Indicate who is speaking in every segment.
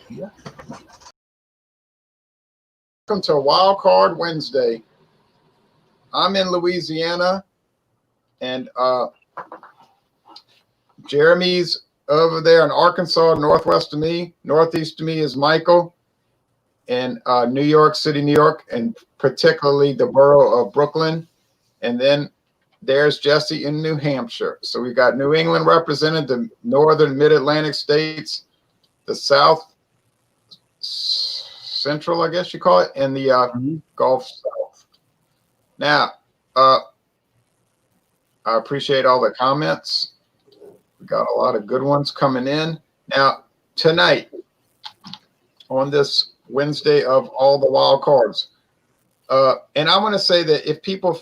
Speaker 1: Yeah.
Speaker 2: Welcome to Wildcard Wednesday. I'm in Louisiana, and Jeremy's over there in Arkansas, northwest of me. Northeast of me is Michael in New York City, New York, and particularly the borough of Brooklyn. And then there's Jesse in New Hampshire. So we got New England represented, the northern mid-Atlantic states, the south central, I guess you call it, and the Gulf South. Now, I appreciate all the comments. We got a lot of good ones coming in. Now, tonight, on this Wednesday of all the wild cards, and I want to say that if people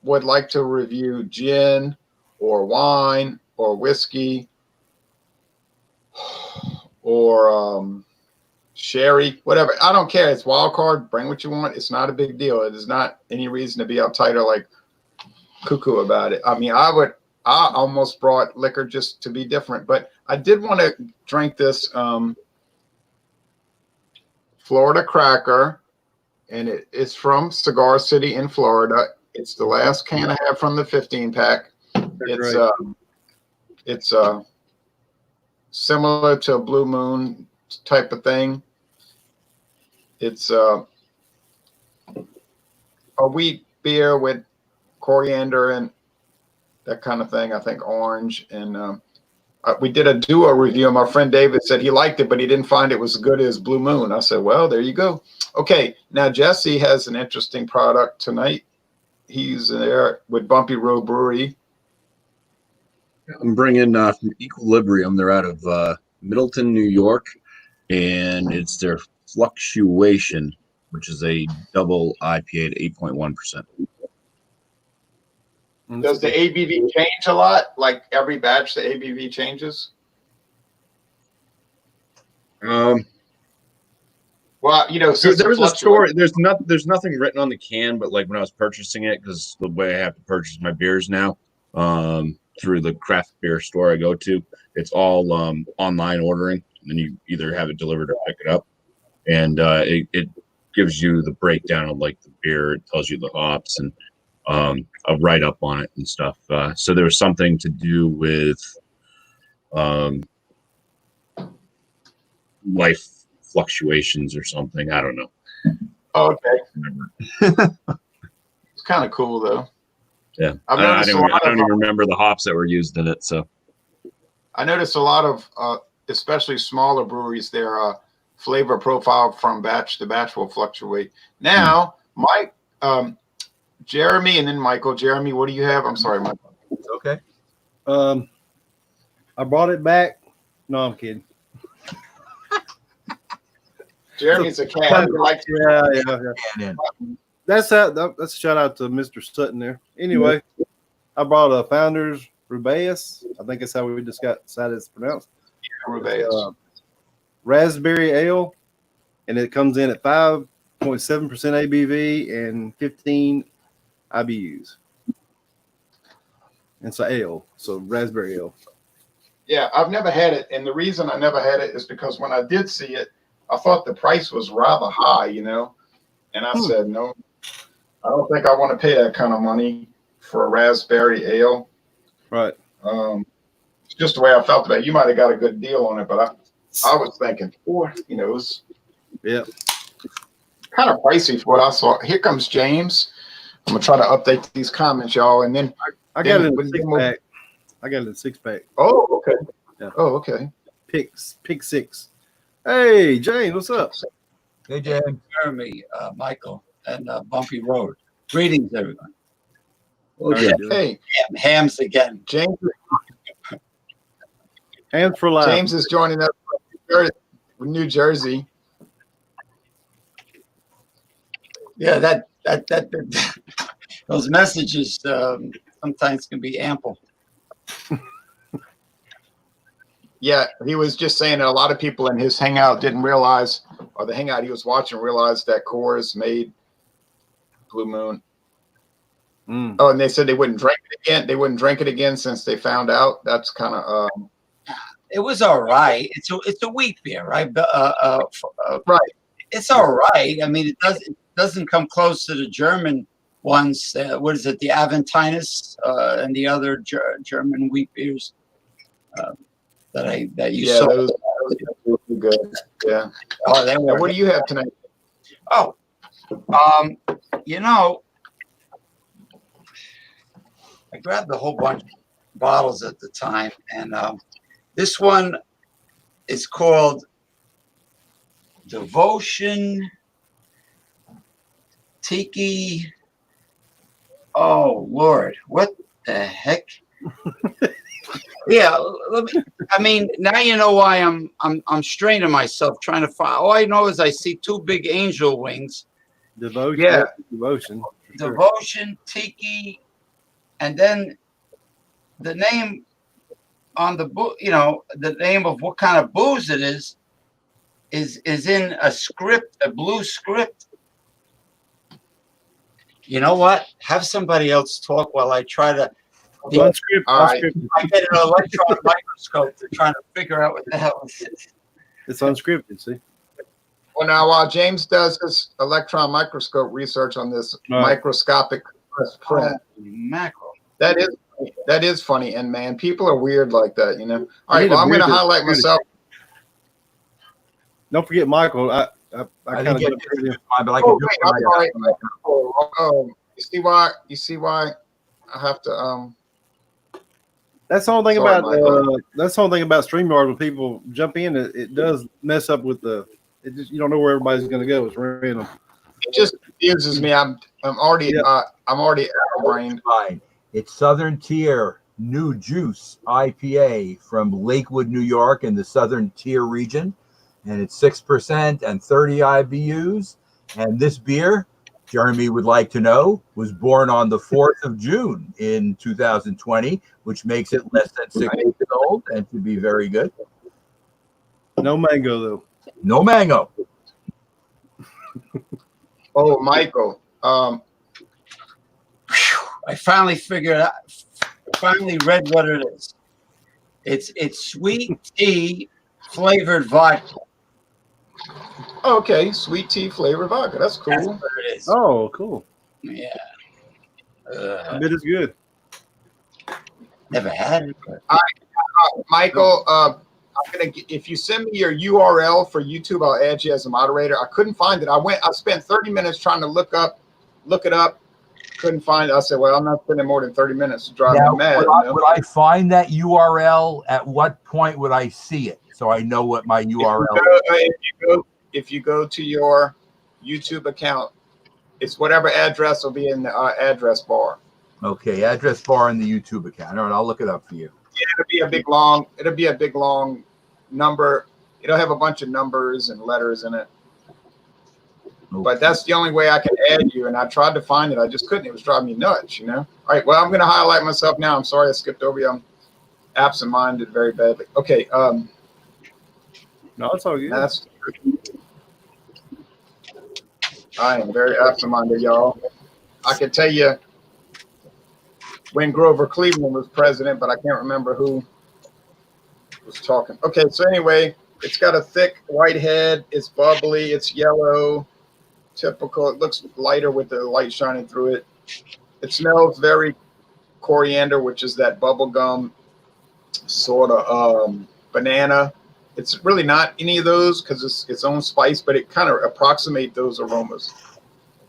Speaker 2: would like to review gin or wine or whiskey or sherry, whatever, I don't care. It's wild card. Bring what you want. It's not a big deal. It is not any reason to be uptight or like cuckoo about it. I mean, I almost brought liquor just to be different, but I did want to drink this Florida Cracker, and it's from Cigar City in Florida. It's the last can I have from the 15-pack. It's similar to a Blue Moon type of thing. It's a wheat beer with coriander and that kind of thing. I think orange. And we did a duo review. My friend David said he liked it, but he didn't find it was as good as Blue Moon. I said, well, there you go. Okay, now Jesse has an interesting product tonight. He's there with Bumpy Road Brewery.
Speaker 3: I'm bringing from Equilibrium. They're out of Middleton, New York, and it's their Fluctuation, which is a double IPA at 8.1%.
Speaker 2: Does the ABV change a lot? Like every batch, the ABV changes? Well, you know,
Speaker 3: there was a story. There's nothing written on the can, but like when I was purchasing it, because the way I have to purchase my beers now, through the craft beer store I go to, it's all online ordering, and you either have it delivered or pick it up, and it gives you the breakdown of like the beer. It tells you the hops and a write up on it and stuff. So there was something to do with life fluctuations or something. I don't know.
Speaker 2: Oh, okay. It's kind of cool though.
Speaker 3: Yeah, I don't even remember the hops that were used in it. So
Speaker 2: I noticed a lot of, especially smaller breweries, their flavor profile from batch to batch will fluctuate. Now, Mike, Jeremy, and then Michael. Jeremy, what do you have? I'm sorry, Michael.
Speaker 1: Okay.
Speaker 4: I brought it back. No, I'm kidding.
Speaker 2: Jeremy's a cat.
Speaker 4: Yeah. That's a shout out to Mr. Sutton there. Anyway, I brought a Founders Rubaeus. I think that's how we just got decided it's pronounced.
Speaker 2: Rubaeus.
Speaker 4: Raspberry ale, and it comes in at 5.7% ABV and 15 IBUs. It's an ale, so raspberry ale.
Speaker 2: Yeah, I've never had it, and the reason I never had it is because when I did see it, I thought the price was rather high, you know, and I said, no, I don't think I want to pay that kind of money for a raspberry ale.
Speaker 4: Right.
Speaker 2: It's just the way I felt about it. You might have got a good deal on it, but I was thinking, you know, it was kind of pricey for what I saw. Here comes James. I'm gonna try to update these comments, y'all, and then
Speaker 4: I got it in a 6-pack. I got it in a 6-pack.
Speaker 2: Oh, okay.
Speaker 4: Yeah.
Speaker 2: Oh, okay.
Speaker 4: Pick 6. Hey, James, what's up?
Speaker 1: Hey, James.
Speaker 5: Jeremy, Michael, and Bumpy Road. Greetings, everyone.
Speaker 3: okay.
Speaker 2: Hey,
Speaker 5: Hams again.
Speaker 2: James.
Speaker 4: Hands for life.
Speaker 2: James is joining us from New Jersey.
Speaker 5: Yeah, that those messages sometimes can be ample.
Speaker 2: Yeah, he was just saying that a lot of people in his hangout didn't realize, or the hangout he was watching realized that Coors made Blue Moon. Oh, and they said they wouldn't drink it again. They wouldn't drink it again since they found out. That's kind of
Speaker 5: It was all right. It's a wheat beer, right?
Speaker 2: Right.
Speaker 5: It's all right. I mean, it doesn't come close to the German ones. What is it? The Aventinus and the other German wheat beers that you saw.
Speaker 2: Those are really good. Yeah.
Speaker 5: Oh, they
Speaker 2: Now,
Speaker 5: were.
Speaker 2: what do you have tonight?
Speaker 5: Oh, you know, I grabbed a whole bunch of bottles at the time, and this one is called Devotion Tiki. Oh Lord, what the heck? Yeah, I mean, now you know why I'm straining myself trying to find. All I know is I see two big angel wings.
Speaker 4: Devotion.
Speaker 2: Yeah.
Speaker 4: Devotion. Sure.
Speaker 5: Devotion Tiki, and then the name on the book, you know, the name of what kind of booze it is in a script, a blue script. You know what? Have somebody else talk while I try to.
Speaker 4: Unscripted. Unscripted.
Speaker 5: I get an electron microscope to try to figure out what the hell this is.
Speaker 4: It's unscripted. See.
Speaker 2: Well, now while James does his electron microscope research on this microscopic print,
Speaker 5: Mackerel.
Speaker 2: that is funny, and man, people are weird like that, you know. All right, well, I'm going to highlight myself.
Speaker 4: Don't forget Michael. I kind of get
Speaker 2: I'm sorry. Oh, you see why I have to
Speaker 4: That's the only thing
Speaker 2: Sorry,
Speaker 4: about that's the only thing about StreamYard when people jump in. It does mess up with it just, you don't know where everybody's going to go. It's random.
Speaker 2: It just confuses me. I'm already out of brain.
Speaker 1: Fine. It's Southern Tier New Juice IPA from Lakewood, New York, in the Southern Tier region, and it's 6% and 30 IBUs. And this beer, Jeremy would like to know, was born on the 4th of June in 2020, which makes it less than 6 weeks old and to be very good.
Speaker 4: No mango though.
Speaker 1: No mango.
Speaker 2: Oh, Michael.
Speaker 5: I finally figured out. Finally read what it is. It's sweet tea flavored vodka.
Speaker 2: Okay, sweet tea flavored vodka. That's cool.
Speaker 5: That's what it is.
Speaker 4: Oh, cool.
Speaker 5: Yeah.
Speaker 4: I bet it's good.
Speaker 5: Never had it. But.
Speaker 2: Michael, I'm gonna if you send me your URL for YouTube, I'll add you as a moderator. I couldn't find it. I spent 30 minutes trying to look it up. Couldn't find it. I said, well, I'm not spending more than 30 minutes to drive me mad.
Speaker 1: Would I find that URL? At what point would I see it? So I know what my URL is.
Speaker 2: If you go to your YouTube account, it's whatever address will be in the address bar.
Speaker 1: Okay, address bar in the YouTube account. All right, I'll look it up for you.
Speaker 2: Yeah, it'll be a big long number. It'll have a bunch of numbers and letters in it. Okay. But that's the only way I can add you. And I tried to find it. I just couldn't. It was driving me nuts, you know? All right. Well, I'm going to highlight myself now. I'm sorry I skipped over you. I'm absent-minded very badly. Okay.
Speaker 4: No, it's all good.
Speaker 2: I am very absent-minded, y'all. I can tell you when Grover Cleveland was president, but I can't remember who was talking. Okay, so anyway, it's got a thick white head. It's bubbly. It's yellow. Typical. It looks lighter with the light shining through it. It smells very coriander, which is that bubblegum sort of banana. It's really not any of those because it's its own spice, but it kind of approximates those aromas.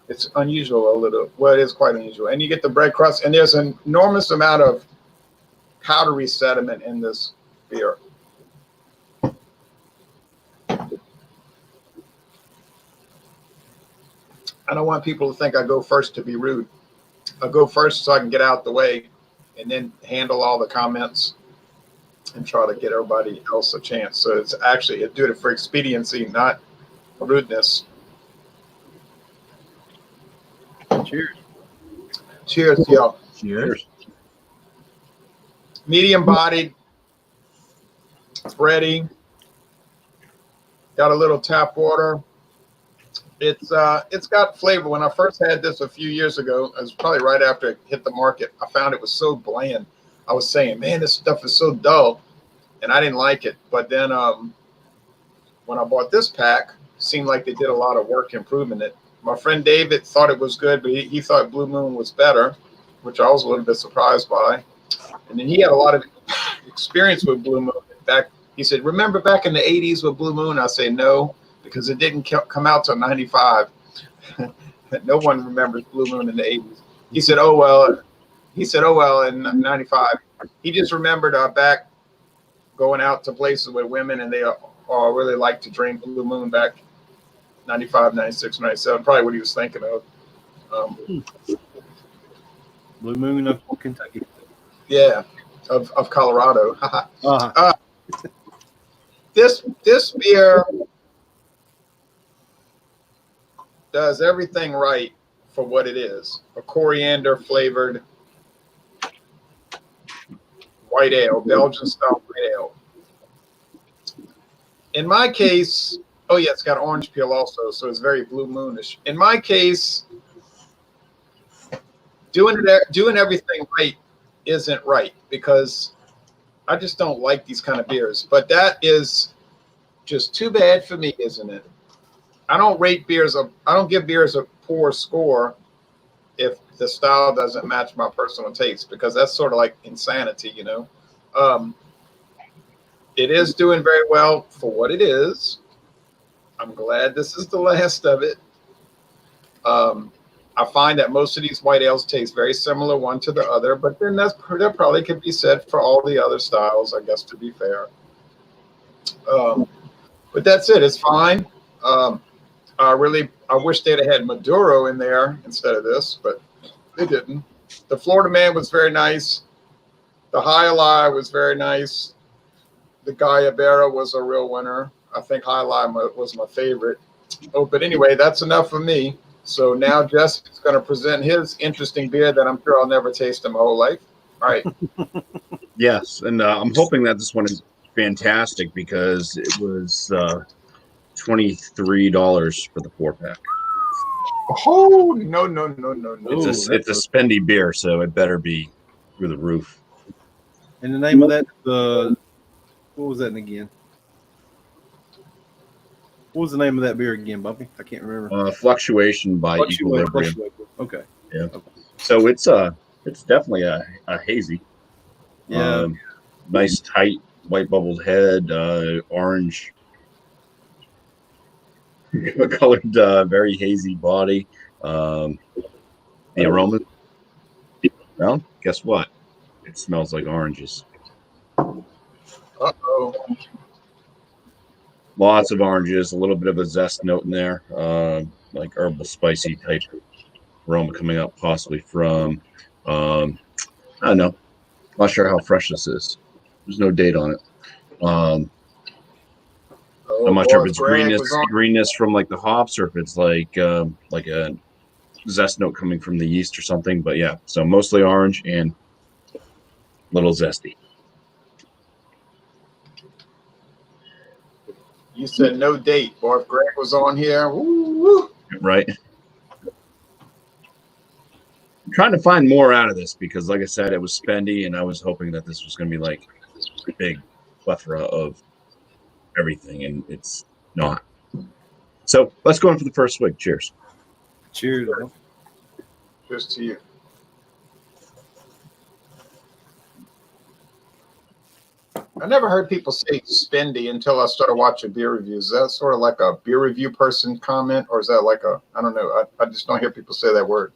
Speaker 2: It's unusual a little. Well, it is quite unusual. And you get the bread crust, and there's an enormous amount of powdery sediment in this beer. I don't want people to think I go first to be rude. I go first so I can get out the way and then handle all the comments and try to get everybody else a chance. So it's actually I do it for expediency, not rudeness.
Speaker 4: Cheers.
Speaker 2: Cheers, y'all.
Speaker 1: Cheers.
Speaker 2: Medium bodied, bready. Got a little tap water. It's got flavor. When I first had this a few years ago, it was probably right after it hit the market. I found it was so bland. I was saying, man, this stuff is so dull. and I didn't like it. But then when I bought this pack, seemed like they did a lot of work improving it. My friend David thought it was good, but he thought Blue Moon was better, which I was a little bit surprised by. And then he had a lot of experience with Blue Moon. Back, he said, "Remember back in the '80s with Blue Moon?" I say no, because it didn't come out till '95. No one remembers Blue Moon in the '80s. He said, "Oh well." He said, "Oh well," in '95. He just remembered back going out to places with women, and they all really liked to drink Blue Moon back 95, 96, 97. Probably what he was thinking of.
Speaker 4: Blue Moon of Kentucky.
Speaker 2: Yeah, of Colorado.
Speaker 4: Uh-huh.
Speaker 2: This beer does everything right for what it is. A coriander flavored white ale, Belgian style white ale. In my case, oh yeah, it's got orange peel also, so it's very Blue Moonish. In my case, doing everything right isn't right, because I just don't like these kind of beers. But that is just too bad for me, isn't it? I don't give beers a poor score if the style doesn't match my personal taste, because that's sort of like insanity, you know. It is doing very well for what it is. I'm glad this is the last of it. I find that most of these white ales taste very similar one to the other, but then that probably could be said for all the other styles, I guess, to be fair. But that's it. It's fine. I wish they'd have had Maduro in there instead of this, but they didn't. The Florida Man was very nice. The High Lie was very nice. The Guayabera was a real winner. I think High Lie was my favorite. Oh, but anyway, that's enough for me. So now Jesse's going to present his interesting beer that I'm sure I'll never taste in my whole life. All right.
Speaker 3: Yes, and I'm hoping that this one is fantastic, because it was $23 for the 4-pack.
Speaker 2: Oh, no.
Speaker 3: It's a spendy beer, so it better be through the roof.
Speaker 4: And the name of that, what was that again? What was the name of that beer again, Bumpy? I can't remember.
Speaker 3: Fluctuation by Equilibrium.
Speaker 4: Okay.
Speaker 3: Yeah. Okay. So it's definitely a hazy.
Speaker 4: Yeah.
Speaker 3: Nice tight white bubbled head, orange colored, very hazy body. The aroma. Well, guess what? It smells like oranges.
Speaker 2: Uh-oh.
Speaker 3: Lots of oranges, a little bit of a zest note in there, like herbal spicy type aroma coming up, possibly from, I don't know. Not sure how fresh this is. There's no date on it. I'm not sure if it's greenness from like the hops, or if it's like a zest note coming from the yeast or something. But yeah, so mostly orange and a little zesty.
Speaker 2: You said no date, boy. If Greg was on here, woo.
Speaker 3: Right. I'm trying to find more out of this, because, like I said, it was spendy, and I was hoping that this was going to be like a big plethora of everything, and it's not. So let's go in for the first swig. Cheers.
Speaker 4: Cheers.
Speaker 2: Cheers to you. I never heard people say spendy until I started watching beer reviews. Is that sort of like a beer review person comment, or is that like I don't know. I just don't hear people say that word.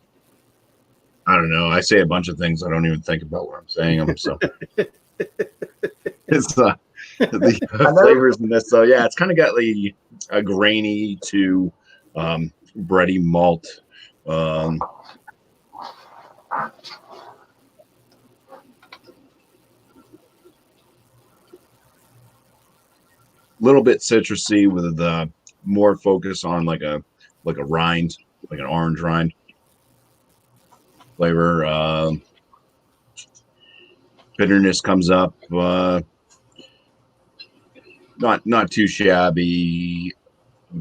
Speaker 3: I don't know. I say a bunch of things. I don't even think about what I'm saying them. So it's the flavors in this. So yeah, it's kind of got like a grainy to bready malt. Little bit citrusy with more focus on like a rind, like an orange rind flavor. Bitterness comes up, not too shabby.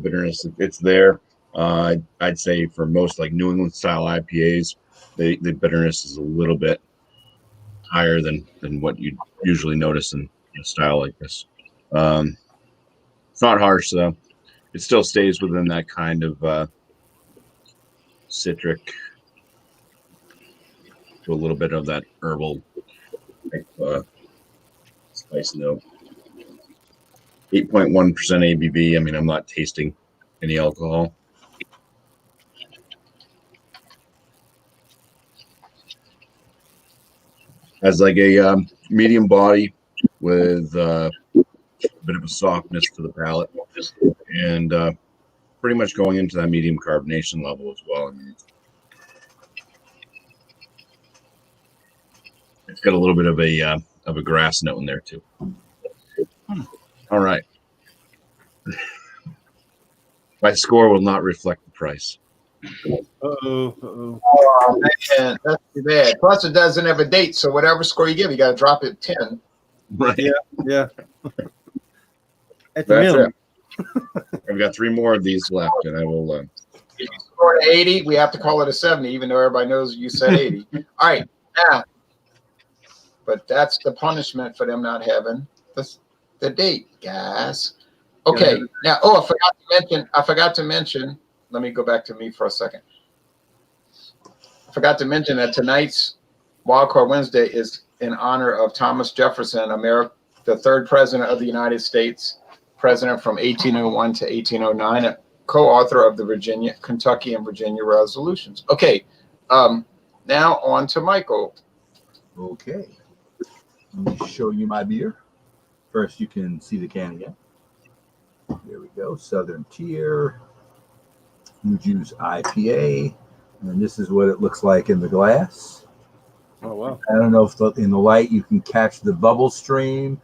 Speaker 3: Bitterness, it's there. I'd say for most like New England style IPAs, the bitterness is a little bit higher than what you usually notice in a style like this. It's not harsh though. It still stays within that kind of citric to a little bit of that herbal type, spice note. 8.1% ABV. I mean, I'm not tasting any alcohol. Has like a medium body with a bit of a softness to the palate, and pretty much going into that medium carbonation level as well. I mean, it's got a little bit of a grass note in there too. All right. My score will not reflect the price.
Speaker 4: Uh-oh.
Speaker 2: Oh, man, that's too bad. Plus, it doesn't have a date, so whatever score you give, you got to drop it 10.
Speaker 3: Right.
Speaker 4: Yeah. At the
Speaker 3: That's
Speaker 4: minimum.
Speaker 3: it. I've got 3 more of these left, and I will.
Speaker 2: If you score to 80, we have to call it a 70, even though everybody knows you said 80. All right, now, but that's the punishment for them not having the date, guys. Okay, now, I forgot to mention. Let me go back to me for a second. I forgot to mention that tonight's Wildcard Wednesday is in honor of Thomas Jefferson, the 3rd president of the United States, president from 1801 to 1809, a co-author of the Kentucky and Virginia resolutions. Okay, now on to Michael.
Speaker 1: Okay. Let me show you my beer. First, you can see the can again. There we go. Southern Tier, New Juice IPA. And this is what it looks like in the glass.
Speaker 4: Oh, wow.
Speaker 1: I don't know if in the light you can catch the bubble stream.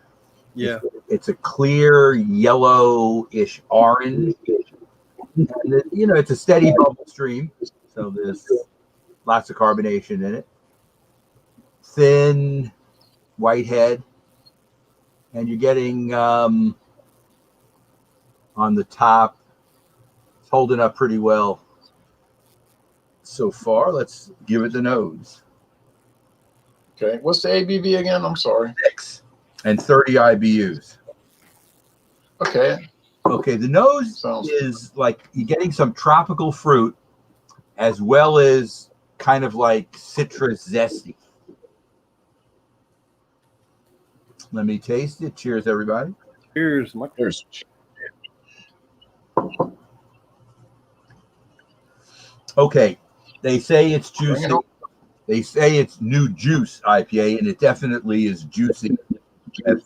Speaker 4: Yeah.
Speaker 1: It's a clear yellowish orange. And it's a steady bubble stream. So there's lots of carbonation in it. Thin white head. And you're getting on the top, it's holding up pretty well so far. Let's give it the nose.
Speaker 2: Okay, what's the ABV again? I'm sorry.
Speaker 1: 6 and 30 IBUs.
Speaker 2: Okay.
Speaker 1: Okay, the nose is like you're getting some tropical fruit as well as kind of like citrus zesty. Let me taste it. Cheers, everybody.
Speaker 4: Cheers, Michael.
Speaker 3: Cheers.
Speaker 1: Okay, they say it's juicy. They say it's New Juice IPA, and it definitely is juicy as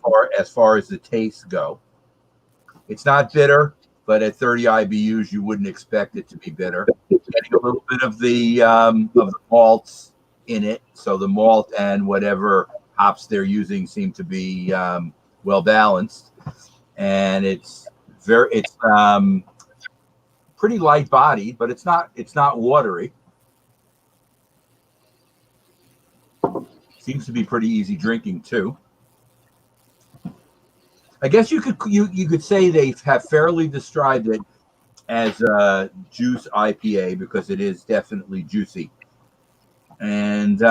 Speaker 1: far as the tastes go. It's not bitter, but at 30 IBUs, you wouldn't expect it to be bitter. Getting a little bit of the malts in it, so the malt and whatever hops they're using seem to be well balanced, and it's pretty light bodied, but it's not watery. Seems to be pretty easy drinking too. I guess you could say they have fairly described it as a juice IPA because it is definitely juicy. And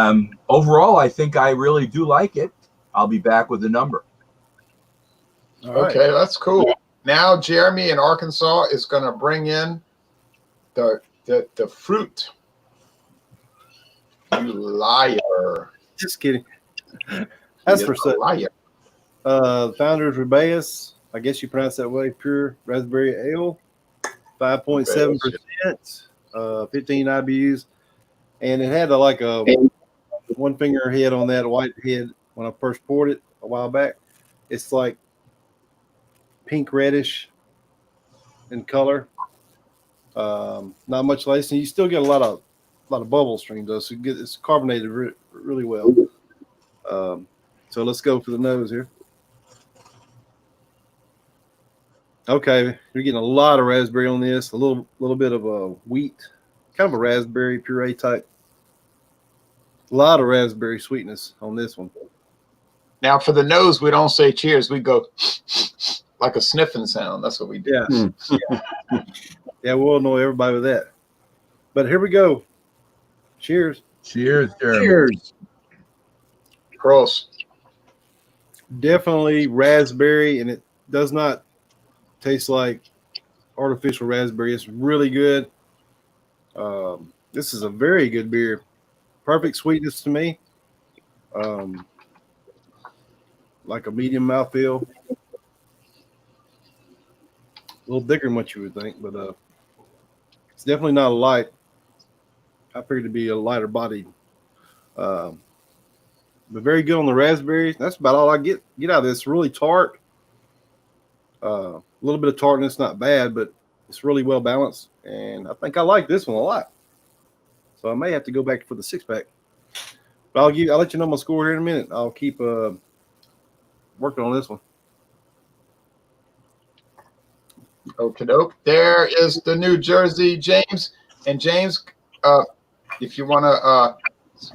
Speaker 1: overall, I think I really do like it. I'll be back with the number.
Speaker 4: All right.
Speaker 2: Okay, that's cool. Now Jeremy in Arkansas is going to bring in the fruit. You liar.
Speaker 4: Just kidding. That's for
Speaker 2: a liar.
Speaker 4: Founders Rubaeus, I guess you pronounce that way, pure raspberry ale, 5.7%, 15 IBUs. And it had a one finger head on that white head when I first poured it a while back. It's like pink reddish in color. Not much lacing. You still get a lot of bubble stream though, so it's carbonated really well. So let's go for the nose here. Okay, you're getting a lot of raspberry on this. A little bit of a wheat, kind of a raspberry puree type. A lot of raspberry sweetness on this one.
Speaker 2: Now for the nose, we don't say cheers. We go like a sniffing sound. That's what we do.
Speaker 4: Yeah. Yeah, we'll annoy everybody with that. But here we go. Cheers.
Speaker 1: Cheers, Jeremy.
Speaker 3: Cheers.
Speaker 2: Gross.
Speaker 4: definitely raspberry, and it does not taste like artificial raspberry. It's really good. This is a very good beer. Perfect sweetness to me. Like a medium mouthfeel. A little thicker than what you would think, but it's definitely not a light. I figured it'd be a lighter bodied. But very good on the raspberries. That's about all I get out of this. Really tart. A little bit of tartness, not bad, but it's really well balanced. And I think I like this one a lot. So I may have to go back for the 6-pack. But I'll let you know my score here in a minute. I'll keep working on this one.
Speaker 2: Okie doke. There is the New Jersey James. And James, if you want to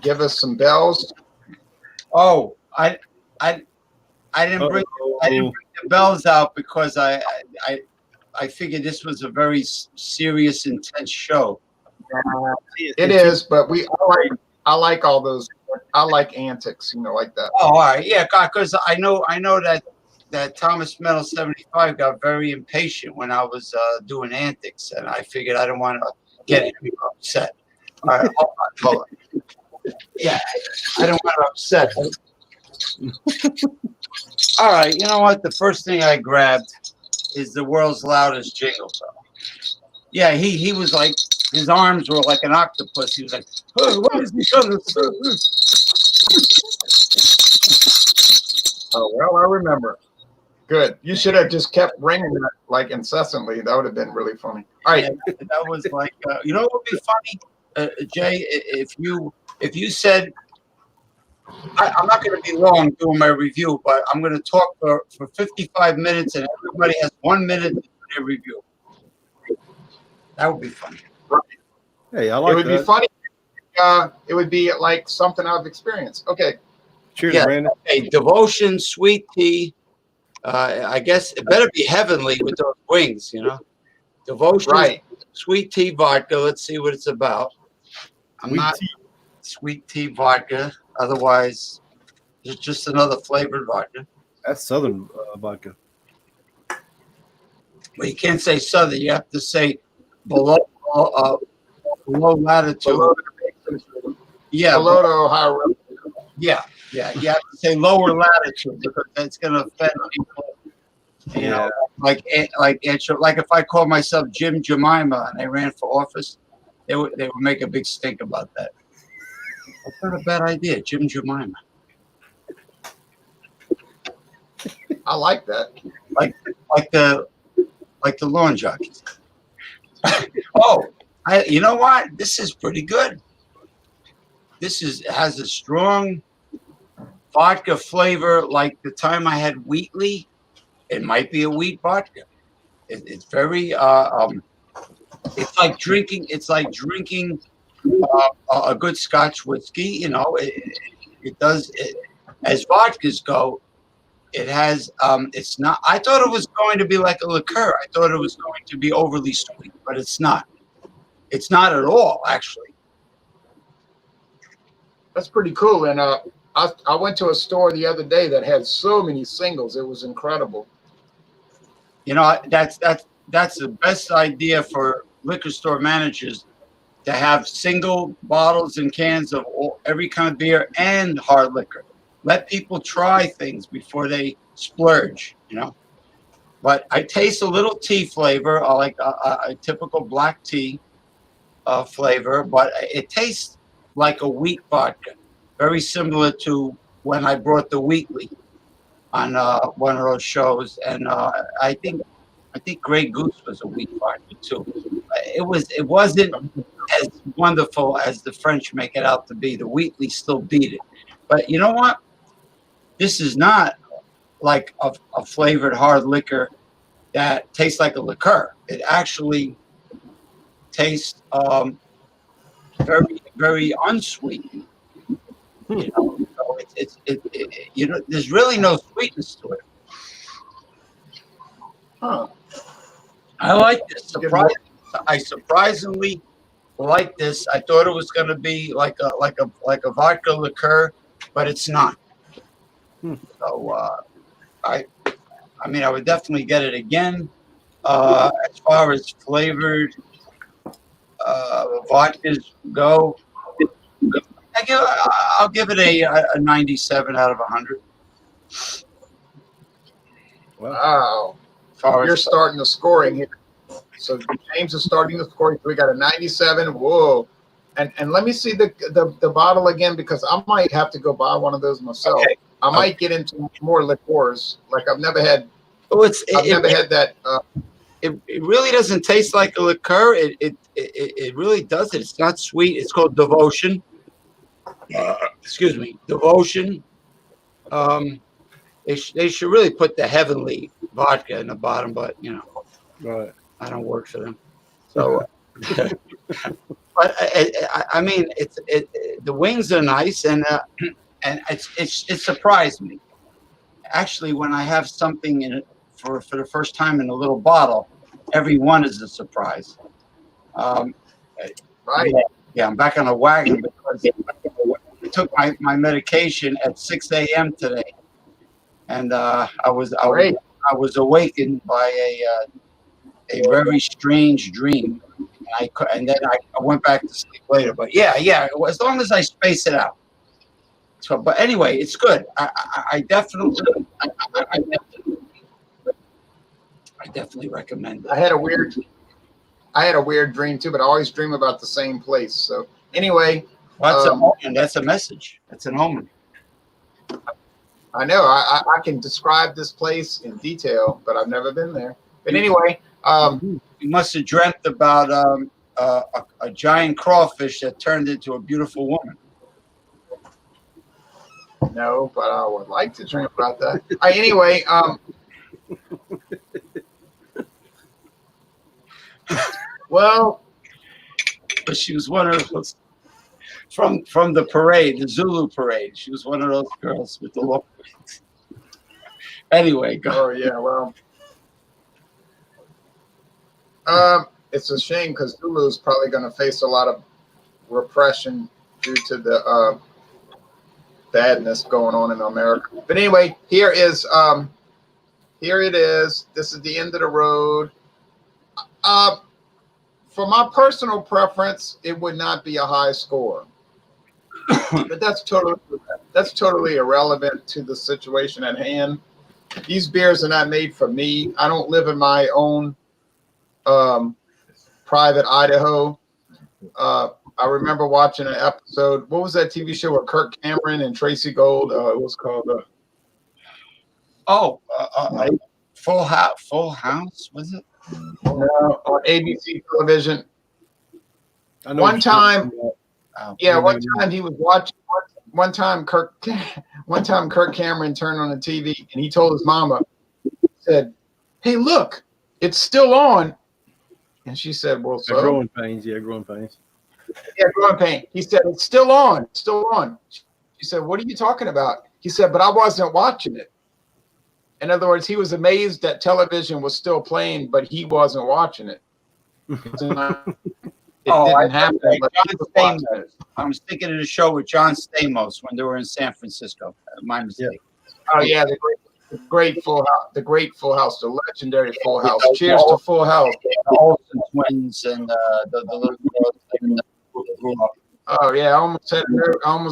Speaker 2: give us some bells.
Speaker 5: Oh, I didn't bring the bells out because I figured this was a very serious, intense show.
Speaker 2: It is, but I like all those. I like antics, like that.
Speaker 5: Oh, all right, yeah, because I know that Thomas Metal 75 got very impatient when I was doing antics, and I figured I didn't want to get him upset. All right, hold on. Yeah, I don't want to upset him. All right, you know what? The first thing I grabbed is the world's loudest jingle bell. Yeah, he was like, his arms were like an octopus. He was like, oh, what is he gonna say?
Speaker 2: Oh, well, I remember. Good. You should have just kept ringing it like incessantly. That would have been really funny. All right.
Speaker 5: Yeah, that was like, you know what would be funny, Jay? If you said, I'm not going to be long doing my review, but I'm going to talk for 55 minutes and everybody has 1 minute to do their review. That would be funny.
Speaker 4: Hey, I like
Speaker 2: it would
Speaker 4: that.
Speaker 2: be funny. It would be like something I've experienced. Okay.
Speaker 4: Cheers,
Speaker 5: Yeah,
Speaker 4: Brandon.
Speaker 5: okay, Devotion, sweet tea. I guess it better be heavenly with those wings, Devotion,
Speaker 2: Right.
Speaker 5: sweet tea vodka. Let's see what it's about. Sweet tea vodka. Otherwise, it's just another flavored vodka.
Speaker 4: That's Southern vodka.
Speaker 5: Well, you can't say Southern. You have to say below latitude.
Speaker 2: Below
Speaker 5: Yeah.
Speaker 2: Below the Ohio River.
Speaker 5: Yeah. You have to say lower latitude because that's going to offend people. You know, like if I call myself Jim Jemima and I ran for office, they would make a big stink about that. That's not a bad idea, Jim Jemima.
Speaker 2: I like that.
Speaker 5: Like the lawn jockeys. Oh, you know what? This is pretty good. This has a strong vodka flavor. Like the time I had Wheatley, it might be a wheat vodka. It's very it's like drinking. It's like drinking a good Scotch whiskey. It does. As vodkas go, it has. It's not. I thought it was going to be like a liqueur. I thought it was going to be overly sweet, but it's not. It's not at all, actually.
Speaker 2: That's pretty cool. And I went to a store the other day that had so many singles. It was incredible.
Speaker 5: That's the best idea for liquor store managers, to have single bottles and cans of every kind of beer and hard liquor. Let people try things before they splurge, But I taste a little tea flavor, like a typical black tea flavor, but it tastes like a wheat vodka, very similar to when I brought the Wheatley on one of those shows, and I think Grey Goose was a wheat vodka too. It wasn't as wonderful as the French make it out to be. The Wheatley still beat it, but you know what? This is not like a flavored hard liquor that tastes like a liqueur. It actually tastes very, very unsweet. So it's there's really no sweetness to it.
Speaker 2: Huh.
Speaker 5: I like this. I surprisingly like this. I thought it was going to be like a vodka liqueur, but it's not. So I mean, I would definitely get it again. As far as flavored vodkas go, I'll give it a 97 out of 100.
Speaker 2: Wow. You're starting the scoring here. So James is starting the scoring. We got a 97. Whoa. And let me see the bottle again, because I might have to go buy one of those myself. Okay. I might get into more liqueurs. Like I've never had. Oh, I've never had that.
Speaker 5: It really doesn't taste like a liqueur. It really doesn't. It's not sweet. It's called Devotion. Excuse me, Devotion. They should really put the Heavenly vodka in the bottom, but you know,
Speaker 4: right.
Speaker 5: I don't work for them. So, but I mean, the wings are nice, and it surprised me. Actually, when I have something in it for the first time in a little bottle, every one is a surprise.
Speaker 2: Right.
Speaker 5: Yeah, I'm back on the wagon because I took my medication at 6 a.m. today, and I was awakened by a very strange dream, and then I went back to sleep later. But yeah, as long as I space it out. So, but anyway, it's good. I definitely recommend it.
Speaker 2: I had a weird dream too, but I always dream about the same place. So anyway,
Speaker 5: that's a omen. That's a message. That's an omen.
Speaker 2: I know. I can describe this place in detail, but I've never been there. But anyway,
Speaker 5: you must have dreamt about a giant crawfish that turned into a beautiful woman.
Speaker 2: No, but I would like to dream about that. Anyway, well,
Speaker 5: but she was one of those from the parade, the Zulu parade. She was one of those girls with the long wings. Anyway, go.
Speaker 2: Oh yeah, well, it's a shame because Zulu is probably going to face a lot of repression due to the badness going on in America. But anyway, here it is. This is the end of the road. For my personal preference, it would not be a high score, but that's totally irrelevant to the situation at hand. These beers are not made for me. I don't live in my own private Idaho. I remember watching an episode. What was that TV show with Kirk Cameron and Tracy Gold? It was called.
Speaker 5: Full House. Full House, was it?
Speaker 2: No, on ABC television. One time he was watching. One time Kirk Cameron turned on the TV and he told his mama, said, "Hey, look, it's still on." And she said, "Well, so."
Speaker 4: Growing pains. Yeah, growing pains.
Speaker 2: Yeah, growing pain. He said, "It's still on, still on." She said, "What are you talking about?" He said, "But I wasn't watching it." In other words, he was amazed that television was still playing, but he wasn't watching it. It didn't happen.
Speaker 5: I was thinking of the show with John Stamos when they were in San Francisco. My mistake.
Speaker 2: Oh yeah, the great Full House, the legendary Full House. Cheers to Full House.
Speaker 5: The Olsen twins and the little girls who grew up.
Speaker 2: Oh yeah, I almost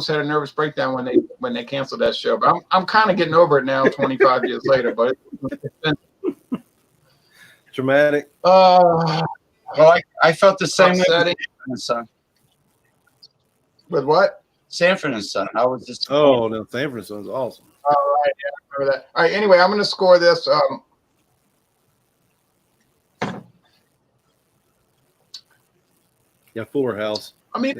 Speaker 2: had a nervous breakdown when they canceled that show. But I'm kind of getting over it now, 25 years later. But it's been
Speaker 4: dramatic.
Speaker 5: Well, I felt the same way with Sanford and Son.
Speaker 2: With what?
Speaker 5: Sanford and Son. I was just.
Speaker 4: Oh no, Sanford and Son's awesome.
Speaker 2: All right, yeah, I remember that. All right, anyway, I'm going to score this.
Speaker 4: Yeah, Fuller House.
Speaker 2: I mean,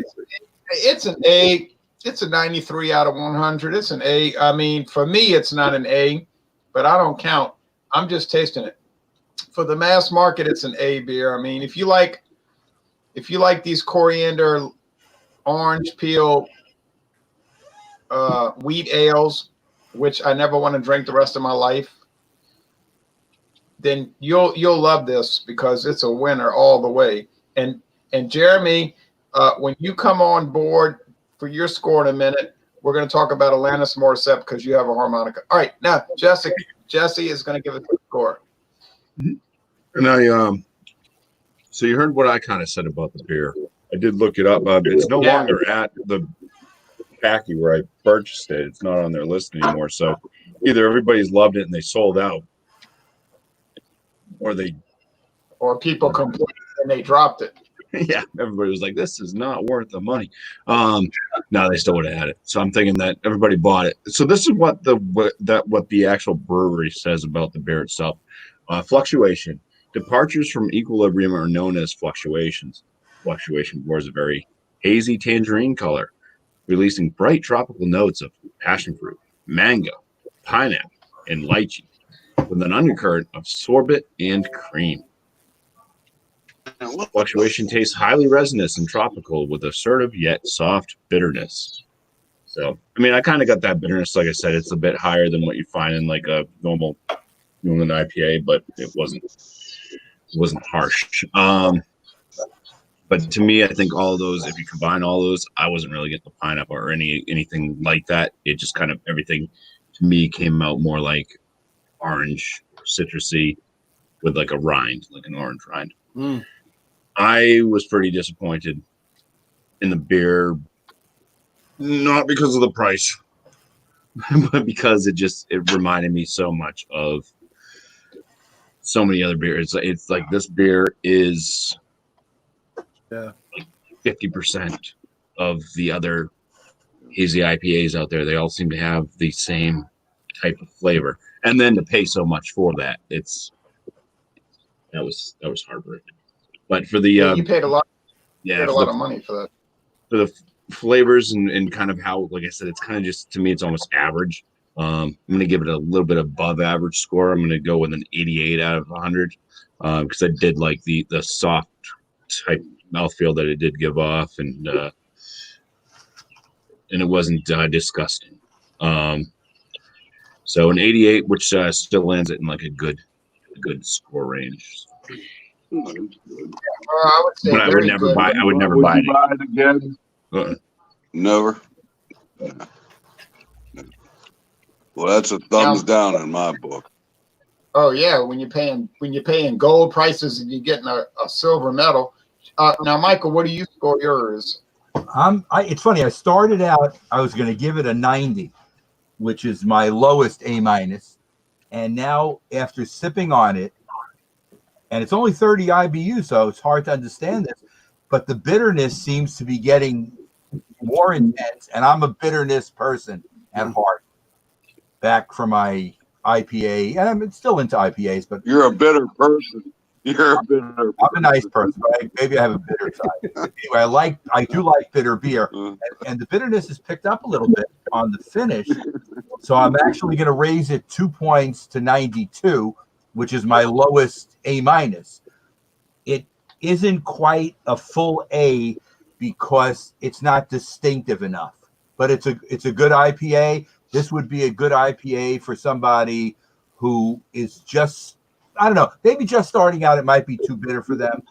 Speaker 2: it's an A. It's a 93 out of 100. It's an A. I mean, for me, it's not an A, but I don't count. I'm just tasting it. For the mass market, it's an A beer. I mean, if you like these coriander, orange peel, wheat ales, which I never want to drink the rest of my life, then you'll love this because it's a winner all the way. And Jeremy, when you come on board for your score in a minute, we're going to talk about Alanis Morissette because you have a harmonica. All right, now Jesse is going to give it the score.
Speaker 3: And so you heard what I kind of said about the beer. I did look it up. It's no longer at the packy where I purchased it. It's not on their list anymore. So either everybody's loved it and they sold out, or
Speaker 2: people complained and they dropped it.
Speaker 3: Yeah, everybody was like, "This is not worth the money." No, they still would have had it. So I'm thinking that everybody bought it. So this is what the actual brewery says about the beer itself. Fluctuation. Departures from equilibrium are known as fluctuations. Fluctuation bears a very hazy tangerine color, releasing bright tropical notes of passion fruit, mango, pineapple, and lychee, with an undercurrent of sorbet and cream. Fluctuation tastes highly resinous and tropical with assertive yet soft bitterness. So, I mean, I kind of got that bitterness. Like I said, it's a bit higher than what you find in like a normal New England IPA, but it wasn't harsh. But to me, I think all of those, if you combine all those, I wasn't really getting the pineapple or anything like that. It just kind of everything to me came out more like orange, citrusy, with like a rind, like an orange rind. I was pretty disappointed in the beer, not because of the price, but because it reminded me so much of so many other beers. It's like this beer is like 50% of the other hazy IPAs out there. They all seem to have the same type of flavor, and then to pay so much for that, that was heartbreaking. But for the
Speaker 2: you paid a lot.
Speaker 3: Yeah,
Speaker 2: paid a lot of money for that.
Speaker 3: For the flavors and kind of how, like I said, it's kind of just, to me, it's almost average. I'm going to give it a little bit above average score. I'm going to go with an 88 out of 100 because I did like the soft type mouthfeel that it did give off, and it wasn't disgusting. So an 88, which still lands it in like a good score range.
Speaker 2: I would say,
Speaker 3: but I would never buy. I would never buy it.
Speaker 6: Buy it again? Never. Well, that's a thumbs down in my book.
Speaker 2: Oh yeah, when you're paying gold prices and you're getting a silver medal. Now, Michael, what do you score yours?
Speaker 1: It's funny. I started out, I was going to give it a 90, which is my lowest A-, and now after sipping on it, and it's only 30 IBU, so it's hard to understand this, but the bitterness seems to be getting more intense, and I'm a bitterness person at heart, back from my IPA, and I'm still into IPAs, but
Speaker 6: you're a bitter person. You're a bitter person.
Speaker 1: I'm a nice person, but maybe I have a bitter side. Anyway, I do like bitter beer, and the bitterness is picked up a little bit on the finish, so I'm actually going to raise it 2 points to 92, which is my lowest A-. It isn't quite a full A because it's not distinctive enough, but it's a good IPA. This would be a good IPA for somebody who is just, I don't know, maybe just starting out. It might be too bitter for them,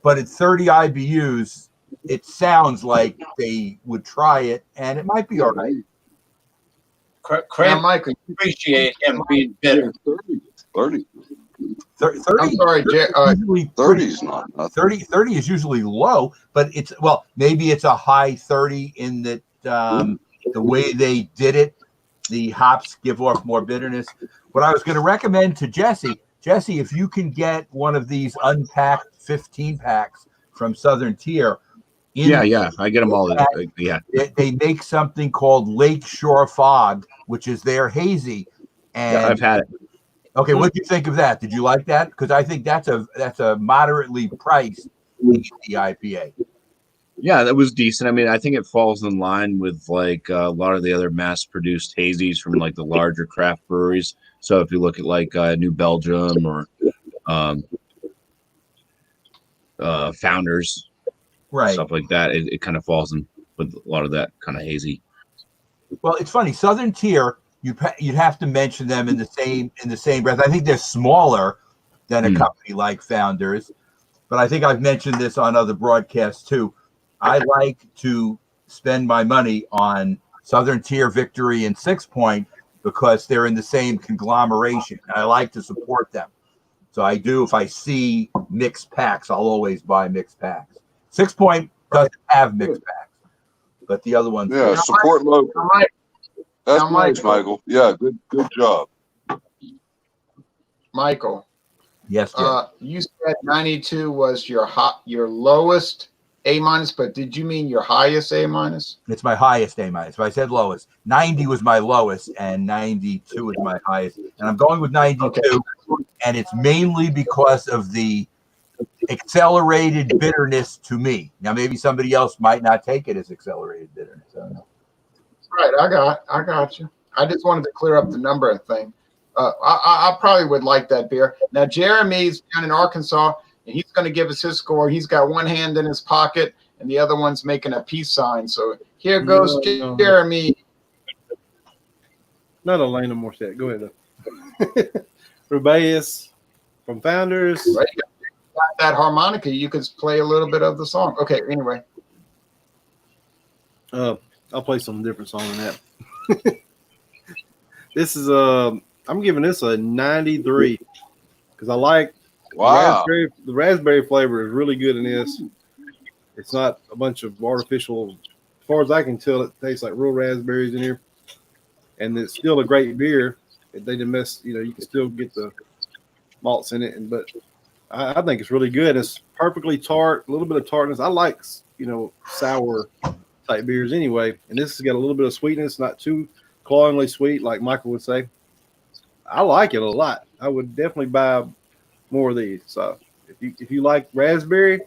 Speaker 1: but at 30 IBUs, it sounds like they would try it, and it might be all right.
Speaker 5: Craig, Michael, appreciate him being bitter.
Speaker 6: 30.
Speaker 1: 30.
Speaker 2: I'm sorry,
Speaker 6: 30 is not nothing.
Speaker 1: 30 is usually low, but it's, well, maybe it's a high 30 in that the way they did it, the hops give off more bitterness. What I was going to recommend to Jesse, if you can get one of these unpacked 15 packs from Southern Tier.
Speaker 3: Yeah, I get them all.
Speaker 1: They make something called Lakeshore Fog, which is their hazy. And
Speaker 3: I've had it.
Speaker 1: Okay, what do you think of that? Did you like that? Because I think that's a moderately priced IPA.
Speaker 3: Yeah, that was decent. I mean, I think it falls in line with like a lot of the other mass-produced hazies from like the larger craft breweries. So if you look at like New Belgium or Founders,
Speaker 1: right,
Speaker 3: stuff like that, it kind of falls in with a lot of that kind of hazy.
Speaker 1: Well, it's funny. Southern Tier, you'd have to mention them in the same breath. I think they're smaller than a company like Founders, but I think I've mentioned this on other broadcasts too. I like to spend my money on Southern Tier, Victory, and 6 Point because they're in the same conglomeration. I like to support them. So I do. If I see mixed packs, I'll always buy mixed packs. 6 Point doesn't have mixed packs, but the other ones.
Speaker 6: Yeah, support local. That's
Speaker 2: Now,
Speaker 6: nice, Michael. Yeah, good job.
Speaker 2: Michael.
Speaker 1: Yes, Jim.
Speaker 2: You said 92 was your lowest A-, but did you mean your highest A-?
Speaker 1: It's my highest A-. If I said lowest, 90 was my lowest, and 92 is my highest. And I'm going with 92, okay. And it's mainly because of the accelerated bitterness to me. Now, maybe somebody else might not take it as accelerated bitterness. I don't know.
Speaker 2: Right, I got you. I just wanted to clear up the number thing. I probably would like that beer. Now, Jeremy's down in Arkansas, and he's going to give us his score. He's got one hand in his pocket, and the other one's making a peace sign. So here goes Jeremy.
Speaker 4: Not Elena Morissette. Go ahead, though. Rubaeus from Founders.
Speaker 2: Right. Got that harmonica. You could play a little bit of the song. Okay, anyway.
Speaker 4: I'll play some different song than that. This is I'm giving this a 93 because I like the raspberry flavor is really good in this. It's not a bunch of artificial. As far as I can tell, it tastes like real raspberries in here, and it's still a great beer. They didn't mess, you can still get the malts in it, but I think it's really good. It's perfectly tart, a little bit of tartness. I like sour type beers anyway, and this has got a little bit of sweetness, not too cloyingly sweet like Michael would say. I like it a lot. I would definitely buy more of these. So if you like raspberry,